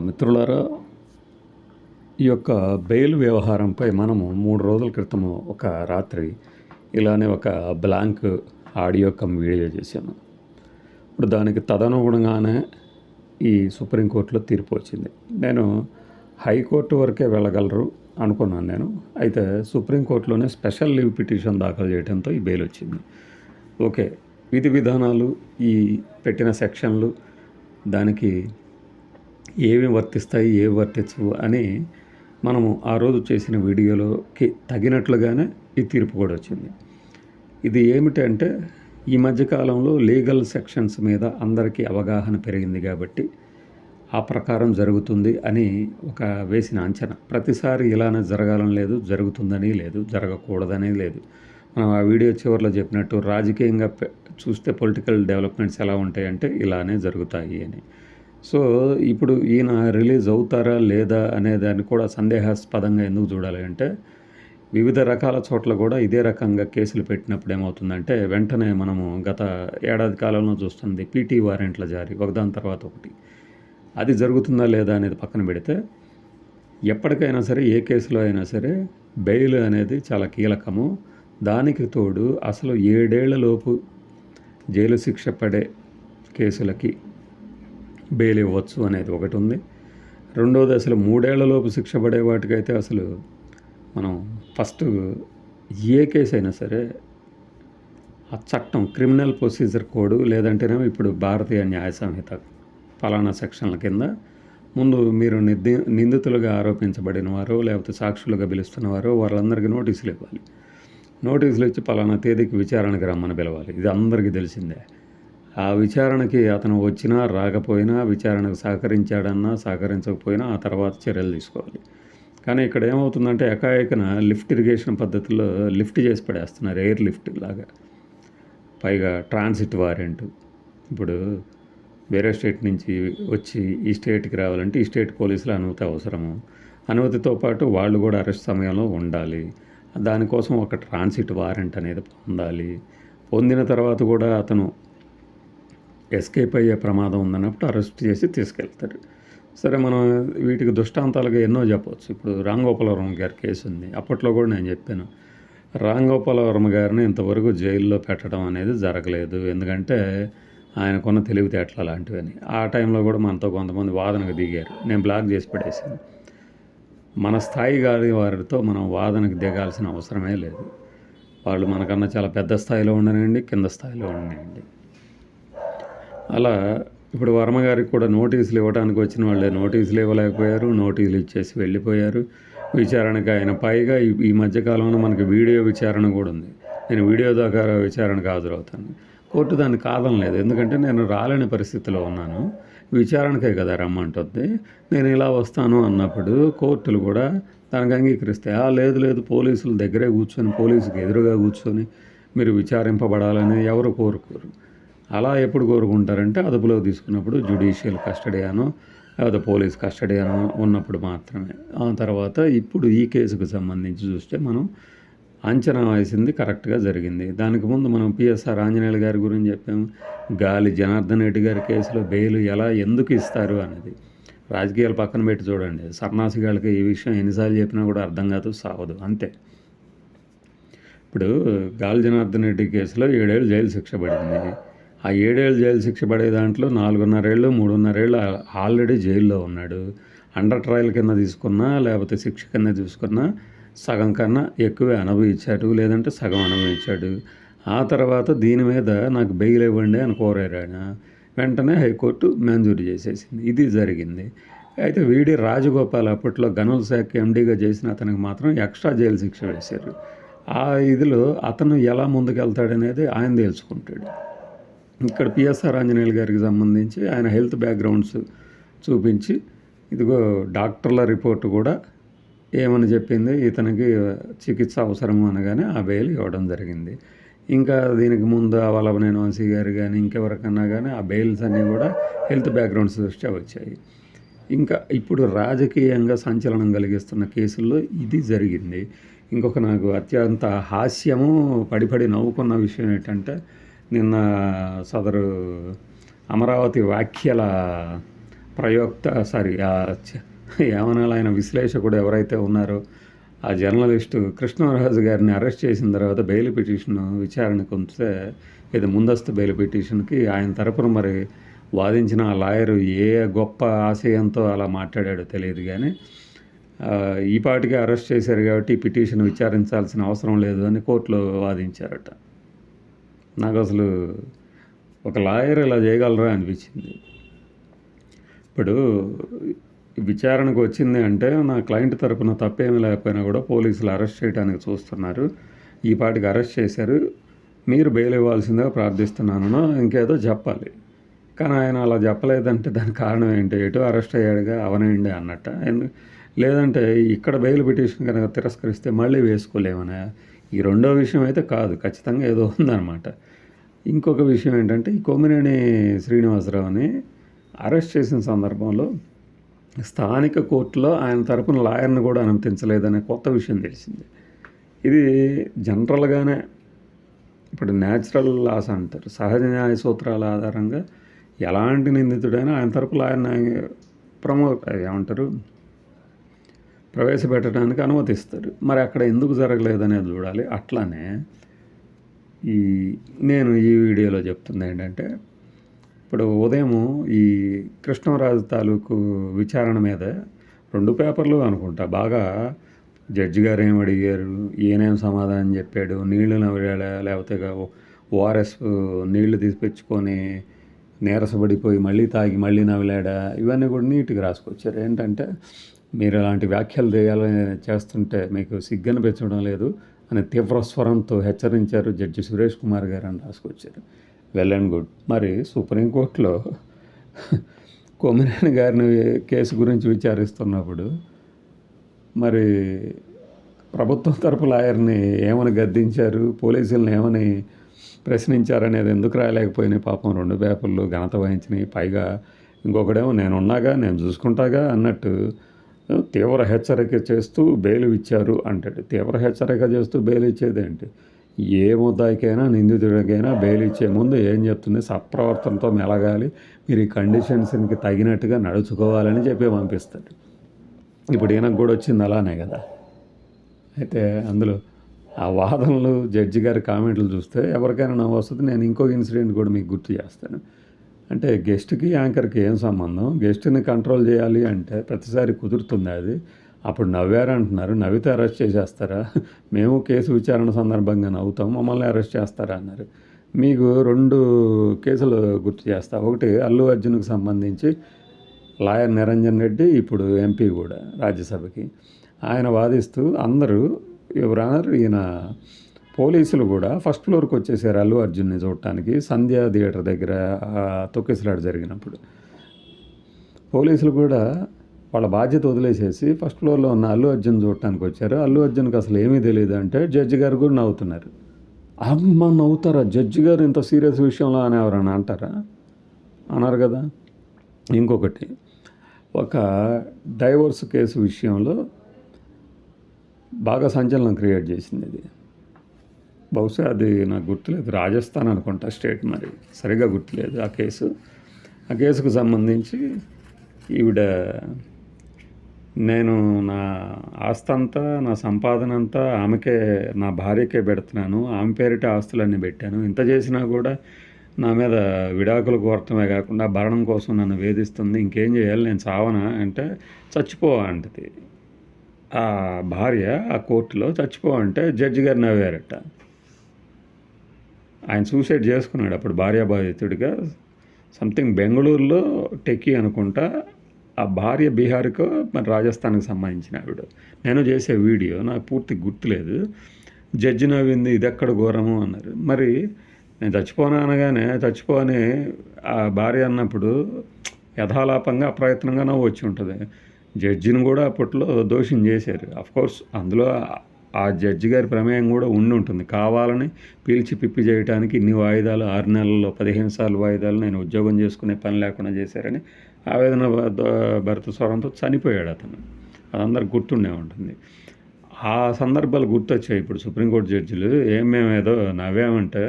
మిత్రులారా, ఈ యొక్క బెయిల్ వ్యవహారంపై మనము 3 రోజుల క్రితము ఒక రాత్రి ఇలానే ఒక బ్లాంక్ ఆడియో కమ్ వీడియో చేశాను. ఇప్పుడు దానికి తదనుగుణంగానే ఈ సుప్రీంకోర్టులో తీర్పు వచ్చింది. నేను హైకోర్టు వరకే వెళ్ళగలరు అనుకున్నాను నేను. అయితే సుప్రీంకోర్టులోనే స్పెషల్ లీవ్ పిటిషన్ దాఖలు చేయడంతో ఈ బెయిల్ వచ్చింది. ఓకే, విధి విధానాలు, ఈ పెట్టిన సెక్షన్లు దానికి ఏవి వర్తిస్తాయి, ఏవి వర్తించవు అని మనము ఆ రోజు చేసిన వీడియోలోకి తగినట్లుగానే ఈ తీర్పు కూడా వచ్చింది. ఇది ఏమిటంటే, ఈ మధ్యకాలంలో లీగల్ సెక్షన్స్ మీద అందరికీ అవగాహన పెరిగింది కాబట్టి ఆ ప్రకారం జరుగుతుంది అని ఒక వేసిన అంచనా. ప్రతిసారి ఇలానే జరగాలని లేదు, జరుగుతుందని లేదు, జరగకూడదని లేదు. మనం ఆ వీడియో చివరిలో చెప్పినట్టు రాజకీయంగా చూస్తే పొలిటికల్ డెవలప్మెంట్స్ ఎలా ఉంటాయంటే ఇలానే జరుగుతాయి అని. సో ఇప్పుడు ఈయన రిలీజ్ అవుతారా లేదా అనే దాన్ని కూడా సందేహాస్పదంగా ఎందుకు చూడాలి అంటే, వివిధ రకాల చోట్ల కూడా ఇదే రకంగా కేసులు పెట్టినప్పుడు ఏమవుతుందంటే, వెంటనే మనము గత ఏడాది కాలంలో చూస్తుంది పీటీ వారెంట్ల జారీ ఒకదాని తర్వాత ఒకటి. అది జరుగుతుందా లేదా అనేది పక్కన పెడితే, ఎప్పటికైనా సరే ఏ కేసులో అయినా సరే బెయిల్ అనేది చాలా కీలకము. దానికి తోడు అసలు 7 ఏళ్లలోపు జైలు శిక్ష పడే కేసులకి బెయిల్ ఇవ్వచ్చు అనేది ఒకటి ఉంది. రెండోది, అసలు 3 ఏళ్లలోపు శిక్ష పడే వాటికైతే అసలు మనం ఫస్ట్ ఏ కేసు అయినా సరే ఆ చట్టం క్రిమినల్ ప్రొసీజర్ కోడ్ లేదంటేనేమో ఇప్పుడు భారతీయ న్యాయ సంహిత ఫలానా సెక్షన్ల కింద ముందు మీరు నిందితులుగా ఆరోపించబడిన వారు లేకపోతే సాక్షులుగా పిలుస్తున్నవారు వాళ్ళందరికీ నోటీసులు ఇవ్వాలి. నోటీసులు ఇచ్చి పలానా తేదీకి విచారణకు రమ్మని పిలవాలి. ఇది అందరికీ తెలిసిందే. ఆ విచారణకి అతను వచ్చినా రాకపోయినా, విచారణకు సహకరించాడన్నా సహకరించకపోయినా ఆ తర్వాత చర్యలు తీసుకోవాలి. కానీ ఇక్కడ ఏమవుతుందంటే, ఎకాఎకన లిఫ్ట్ ఇరిగేషన్ పద్ధతిలో లిఫ్ట్ చేసి పడేస్తున్నారు, ఎయిర్ లిఫ్ట్ లాగా. పైగా ట్రాన్సిట్ వారెంట్. ఇప్పుడు వేరే స్టేట్ నుంచి వచ్చి ఈ స్టేట్కి రావాలంటే ఈ స్టేట్ పోలీసుల అనుమతి అవసరము. అనుమతితో పాటు వాళ్ళు కూడా అరెస్ట్ సమయంలో ఉండాలి. దానికోసం ఒక ట్రాన్సిట్ వారెంట్ అనేది పొందాలి. పొందిన తర్వాత కూడా అతను ఎస్కేప్ అయ్యే ప్రమాదం ఉందన్నప్పుడు అరెస్ట్ చేసి తీసుకెళ్తారు. సరే, మనం వీటికి దృష్టాంతాలుగా ఎన్నో చెప్పవచ్చు. ఇప్పుడు రామ్ గోపాల్ వర్మ గారి కేసు ఉంది. అప్పట్లో కూడా నేను చెప్పాను, రామ్ గోపాల్ వర్మ గారిని ఇంతవరకు జైల్లో పెట్టడం అనేది జరగలేదు. ఎందుకంటే ఆయనకున్న తెలివితేటలు అలాంటివని. ఆ టైంలో కూడా మనతో కొంతమంది వాదనకు దిగారు. నేను బ్లాక్ చేసి పడేసాను. మన స్థాయి కాని వారితో మనం వాదనకు దిగాల్సిన అవసరమే లేదు. వాళ్ళు మనకన్నా చాలా పెద్ద స్థాయిలో ఉండనివ్వండి, కింద స్థాయిలో ఉండనివ్వండి. అలా ఇప్పుడు వర్మ గారికి కూడా నోటీసులు ఇవ్వడానికి వచ్చిన వాళ్ళే నోటీసులు ఇవ్వలేకపోయారు, నోటీసులు ఇచ్చేసి వెళ్ళిపోయారు. విచారణకు ఆయన పైగా ఈ మధ్యకాలంలో మనకి వీడియో విచారణ కూడా ఉంది. నేను వీడియో దాకా విచారణకు హాజరవుతాను. కోర్టు దాన్ని కాదనలేదు. ఎందుకంటే నేను రాలేని పరిస్థితిలో ఉన్నాను. విచారణకే కదా రమ్మంటుంది. నేను ఇలా వస్తాను అన్నప్పుడు కోర్టులు కూడా దానికి అంగీకరిస్తాయి. లేదు లేదు, పోలీసుల దగ్గరే కూర్చొని, పోలీసుకి ఎదురుగా కూర్చొని మీరు విచారింపబడాలని ఎవరు కోరుకోరు. అలా ఎప్పుడు కోరుకుంటారంటే, అదుపులో తీసుకున్నప్పుడు జ్యుడిషియల్ కస్టడీ అనో లేకపోతే పోలీస్ కస్టడీ అనో ఉన్నప్పుడు మాత్రమే. ఆ తర్వాత ఇప్పుడు ఈ కేసుకు సంబంధించి చూస్తే మనం అంచనా వేసింది కరెక్ట్గా జరిగింది. దానికి ముందు మనం పిఎస్ఆర్ ఆంజనేయులు గారి గురించి చెప్పాము. గాలి జనార్దన్ రెడ్డి గారి కేసులో బెయిల్ ఎందుకు ఇస్తారు అనేది రాజకీయాలు పక్కన పెట్టి చూడండి. సన్నాసిగాళ్ళకి ఈ విషయం ఎన్నిసార్లు చెప్పినా కూడా అర్థం కాదు, సావదు, అంతే. ఇప్పుడు గాలి జనార్దన్ రెడ్డి కేసులో 7 ఏళ్ళు జైలు శిక్ష పడింది. ఆ 7 ఏళ్ళు జైలు శిక్ష పడే దాంట్లో 4.5 ఏళ్ళు 3.5 ఏళ్ళు ఆల్రెడీ జైల్లో ఉన్నాడు. అండర్ ట్రయల్ కింద తీసుకున్నా లేకపోతే శిక్ష కింద తీసుకున్నా సగం కన్నా ఎక్కువే అనుభవించాడు, లేదంటే సగం అనుభవించాడు. ఆ తర్వాత దీని మీద నాకు బెయిల్ ఇవ్వండి అని కోరారు ఆయన. వెంటనే హైకోర్టు మంజూరు చేసేసింది. ఇది జరిగింది. అయితే వీడి రాజగోపాల్ అప్పట్లో గనుల శాఖ ఎండీగా చేసిన అతనికి మాత్రం ఎక్స్ట్రా జైలు శిక్ష వేశారు. ఆ ఇదిలో అతను ఎలా ముందుకెళ్తాడనేది ఆయన తెలుసుకుంటాడు. ఇక్కడ పిఎస్ఆర్ ఆంజనేయులు గారికి సంబంధించి ఆయన హెల్త్ బ్యాక్గ్రౌండ్స్ చూపించి, ఇదిగో డాక్టర్ల రిపోర్టు కూడా ఏమని చెప్పింది, ఇతనికి చికిత్స అవసరము అనగానే ఆ బెయిల్ ఇవ్వడం జరిగింది. ఇంకా దీనికి ముందు వల్లభనేని వంశీ గారు కానీ ఇంకెవరికన్నా కానీ ఆ బెయిల్స్ అన్నీ కూడా హెల్త్ బ్యాక్గ్రౌండ్స్ దృష్ట్యా వచ్చాయి. ఇంకా ఇప్పుడు రాజకీయంగా సంచలనం కలిగిస్తున్న కేసుల్లో ఇది జరిగింది. ఇంకొక నాకు అత్యంత హాస్యము పడి నవ్వుకున్న విషయం ఏంటంటే, నిన్న సదరు అమరావతి వ్యాఖ్యల ప్రయోక్త సారీ ఏమనాలి, ఆయన విశ్లేషకుడు ఎవరైతే ఉన్నారో ఆ జర్నలిస్టు కృష్ణరాజు గారిని అరెస్ట్ చేసిన తర్వాత బెయిల్ పిటిషన్ విచారణకు ఉంచితే, ఇది ముందస్తు బెయిల్ పిటిషన్కి ఆయన తరపున మరి వాదించిన ఆ లాయరు ఏ గొప్ప ఆశయంతో అలా మాట్లాడాడో తెలియదు కానీ, ఈ పాటికి అరెస్ట్ చేశారు కాబట్టి ఈ పిటిషన్ విచారించాల్సిన అవసరం లేదు అని కోర్టులో వాదించారట. నాకు అసలు ఒక లాయర్ ఇలా చేయగలరా అనిపించింది. ఇప్పుడు విచారణకు వచ్చింది అంటే నా క్లయింట్ తరపున తప్పేమీ లేకపోయినా కూడా పోలీసులు అరెస్ట్ చేయడానికి చూస్తున్నారు. ఈ పాటికి అరెస్ట్ చేశారు, మీరు బెయిల్ ఇవ్వాల్సిందిగా ప్రార్థిస్తున్నానో ఇంకేదో చెప్పాలి. కానీ ఆయన అలా చెప్పలేదంటే దానికి కారణం ఏంటి? ఎటు అరెస్ట్ అయ్యాడుగా అవనండి అన్నట్ట. లేదంటే ఇక్కడ బెయిల్ పిటిషన్ కనుక తిరస్కరిస్తే మళ్ళీ వేసుకోలేమనా? ఈ రెండో విషయం అయితే కాదు, ఖచ్చితంగా ఏదో ఉందన్నమాట. ఇంకొక విషయం ఏంటంటే, ఈ కొమ్మినేని శ్రీనివాసరావుని అరెస్ట్ చేసిన సందర్భంలో స్థానిక కోర్టులో ఆయన తరపున లాయర్ని కూడా అనుమతించలేదనే కొత్త విషయం తెలిసింది. ఇది జనరల్గానే ఇప్పుడు న్యాచురల్ లాస్ అంటారు, సహజ న్యాయ సూత్రాల ఆధారంగా ఎలాంటి నిందితుడైనా ఆయన తరపు లాయర్ని ఏమంటారు ప్రవేశపెట్టడానికి అనుమతిస్తారు. మరి అక్కడ ఎందుకు జరగలేదనేది చూడాలి. అట్లానే నేను ఈ వీడియోలో చెప్తుంది ఏంటంటే, ఇప్పుడు ఉదయం ఈ కృష్ణరాజు తాలూకు విచారణ మీద 2 పేపర్లు అనుకుంటా బాగా జడ్జి గారు ఏం అడిగారు, ఈయనేం సమాధానం చెప్పాడు, నీళ్లు నవ్వాడా లేకపోతే ఓఆర్ఎస్ నీళ్లు తీసుకొచ్చుకొని నీరసపడిపోయి మళ్ళీ తాగి మళ్ళీ నవ్వలాడా, ఇవన్నీ కూడా నీట్గా రాసుకొచ్చారు. ఏంటంటే, మీరు అలాంటి వ్యాఖ్యలు చేస్తుంటే మీకు సిగ్గనిపించడం లేదు అని తీవ్ర స్వరంతో హెచ్చరించారు జడ్జి సురేష్ కుమార్ గారు అని రాసుకొచ్చారు. Well and good. మరి సుప్రీంకోర్టులో కొమ్మినేని గారిని కేసు గురించి విచారిస్తున్నప్పుడు మరి ప్రభుత్వం తరపు లాయర్ని ఏమని గద్దించారు, పోలీసులను ఏమని ప్రశ్నించారనేది ఎందుకు రాయలేకపోయినాయి? పాపం 2 పేపర్లు ఘనత వహించినాయి. పైగా ఇంకొకడేమో నేనున్నాగా నేను చూసుకుంటాగా అన్నట్టు తీవ్ర హెచ్చరిక చేస్తూ బెయిల్ ఇచ్చారు అంటాడు. తీవ్ర హెచ్చరిక చేస్తూ బెయిల్ ఇచ్చేదేంటి? ఏ ముద్దాయికైనా నిందితుడికైనా బెయిల్ ఇచ్చే ముందు ఏం చెప్తుంది, సత్ప్రవర్తనతో మెలగాలి, మీరు ఈ కండిషన్స్కి తగినట్టుగా నడుచుకోవాలని చెప్పి పంపిస్తాడు. ఇప్పుడు ఈయనకు కూడా వచ్చింది అలానే కదా. అయితే అందులో ఆ వాదనలు జడ్జి గారి కామెంట్లు చూస్తే ఎవరికైనా నవ్వు వస్తుంది. నేను ఇంకొక ఇన్సిడెంట్ కూడా మీకు గుర్తు చేస్తాను. అంటే గెస్ట్కి యాంకర్కి ఏం సంబంధం? గెస్ట్ని కంట్రోల్ చేయాలి అంటే ప్రతిసారి కుదురుతుంది అది. అప్పుడు నవ్వారంటున్నారు, నవ్వితే అరెస్ట్ చేసేస్తారా? మేము కేసు విచారణ సందర్భంగా నవ్వుతాం, మమ్మల్ని అరెస్ట్ చేస్తారా అన్నారు. మీకు 2 కేసులు గుర్తు చేస్తా. ఒకటి అల్లు అర్జున్కి సంబంధించి లాయర్ నిరంజన్ రెడ్డి, ఇప్పుడు ఎంపీ కూడా రాజ్యసభకి, ఆయన వాదిస్తూ అందరూ ఎవరన్నారు, ఈయన పోలీసులు కూడా ఫస్ట్ ఫ్లోర్కి వచ్చేసారు అల్లు అర్జున్ని చూడటానికి. సంధ్య థియేటర్ దగ్గర తొక్కిసలాట జరిగినప్పుడు పోలీసులు కూడా వాళ్ళ బాధ్యత వదిలేసేసి ఫస్ట్ ఫ్లోర్లో ఉన్న అల్లు అర్జున్ చూడటానికి వచ్చారు. అల్లు అర్జున్కి అసలు ఏమీ తెలియదు అంటే జడ్జి గారు కూడా నవ్వుతున్నారు. అమ్మ నవ్వుతారా? జడ్జి గారు ఇంత సీరియస్ విషయంలో అని ఎవరన్నా అంటారా? అన్నారు కదా. ఇంకొకటి, ఒక డైవోర్స్ కేసు విషయంలో బాగా సంచలనం క్రియేట్ చేసింది ఇది. బహుశా అది నాకు గుర్తులేదు, రాజస్థాన్ అనుకుంటా స్టేట్, మరి సరిగా గుర్తులేదు ఆ కేసు. ఆ కేసుకు సంబంధించి ఈవిడ, నేను నా ఆస్తంతా నా సంపాదన అంతా ఆమెకే, నా భార్యకే పెడుతున్నాను, ఆమె పేరిట ఆస్తులన్నీ పెట్టాను, ఇంత చేసినా కూడా నా మీద విడాకులు కోరటమే కాకుండా భరణం కోసం నన్ను వేధిస్తుంది, ఇంకేం చేయాలి, నేను చావనా అంటే చచ్చిపో అంటది ఆ భార్య. ఆ కోర్టులో చచ్చిపో అంటే జడ్జి గారు నవ్వారట. ఆయన సూసైడ్ చేసుకున్నాడు అప్పుడు భార్యాబాధితుడిగా. సంథింగ్ బెంగళూరులో టెక్కీ అనుకుంటా. ఆ భార్య బీహార్కో మరి రాజస్థాన్కి సంబంధించిన ఆవిడ. నేను చేసే వీడియో నాకు పూర్తి గుర్తులేదు. జడ్జి నవ్వింది, ఇది ఎక్కడ ఘోరము అన్నారు. మరి నేను చచ్చిపోనా అనగానే చచ్చిపో అని ఆ భార్య అన్నప్పుడు యథాలాపంగా అప్రయత్నంగా నవ్వు వచ్చి ఉంటుంది. జడ్జిని కూడా అప్పట్లో దోషం చేశారు. అఫ్కోర్స్ అందులో ఆ జడ్జి గారి ప్రమేయం కూడా ఉండి ఉంటుంది. కావాలని పీల్చి పిప్పి చేయడానికి ఇన్ని వాయిదాలు, 6 నెలల్లో 15 సార్లు వాయిదాలు నేను ఉద్యోగం చేసుకునే పని లేకుండా చేశారని ఆవేదన భరిత స్వరంతో చనిపోయాడు అతను. అదందరికి గుర్తుండే ఉంటుంది. ఆ సందర్భాలు గుర్తొచ్చాయి ఇప్పుడు సుప్రీంకోర్టు జడ్జిలు. మేమేదో నవ్వామంటే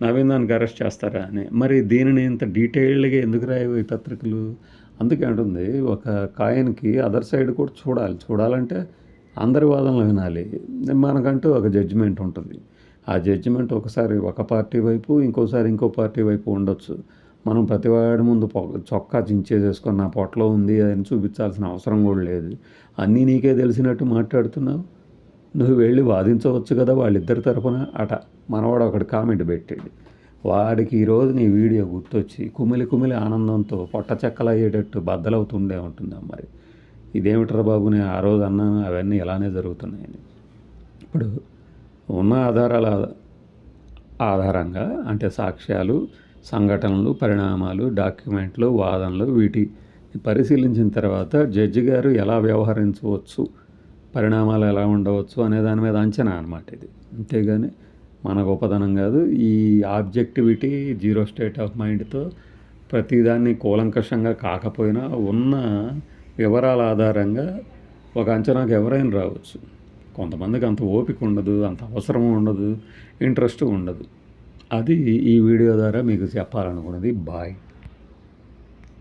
నవ్విన దానికి అరెస్ట్ చేస్తారా అని. మరి దీనిని ఇంత డీటెయిల్డ్గా ఎందుకు రాయవు ఈ పత్రికలు? అందుకే అంటుంది ఒక కాయిన్‌కి అదర్ సైడ్ కూడా చూడాలి. చూడాలంటే అందరి వాదనలు వినాలి. మనకంటూ ఒక జడ్జిమెంట్ ఉంటది. ఆ జడ్జిమెంట్ ఒకసారి ఒక పార్టీ వైపు, ఇంకోసారి ఇంకో పార్టీ వైపు ఉండొచ్చు. మనం ప్రతివాడి ముందు చొక్కా చించేసేసుకొని నా పొట్టలో ఉంది అని చూపించాల్సిన అవసరం కూడా లేదు. అన్నీ నీకే తెలిసినట్టు మాట్లాడుతున్నావు. నువ్వు వెళ్ళి వాదించవచ్చు కదా వాళ్ళిద్దరి తరపున అట. మనవాడు ఒకడు కామెంట్ పెట్టాడు. వాడికి ఈరోజు నీ వీడియో గుర్తొచ్చి కుమిలి కుమిలి ఆనందంతో పొట్ట చెక్కలయ్యేటట్టు బద్దలవుతుండే ఉంటుంది మరి. ఇదేమిట్రా బాబు, నేను ఆ రోజు అన్నాను అవన్నీ ఇలానే జరుగుతున్నాయని. ఇప్పుడు ఉన్న ఆధారాల ఆధారంగా అంటే సాక్ష్యాలు, సంఘటనలు, పరిణామాలు, డాక్యుమెంట్లు, వాదనలు వీటి పరిశీలించిన తర్వాత జడ్జి గారు ఎలా వ్యవహరించవచ్చు, పరిణామాలు ఎలా ఉండవచ్చు అనే దాని మీద అంచనా అనమాట ఇది. అంతేగాని మన గొప్పతనం కాదు. ఈ ఆబ్జెక్టివిటీ, జీరో స్టేట్ ఆఫ్ మైండ్తో ప్రతిదాన్ని కూలంకషంగా కాకపోయినా ఉన్న వివరాల ఆధారంగా ఒక అంచనాకు ఎవరైనా రావచ్చు. కొంతమందికి అంత ఓపిక ఉండదు, అంత అవసరం ఉండదు, ఇంట్రెస్ట్ ఉండదు. అది ఈ వీడియో ద్వారా మీకు చెప్పాలనుకున్నది. బాయ్.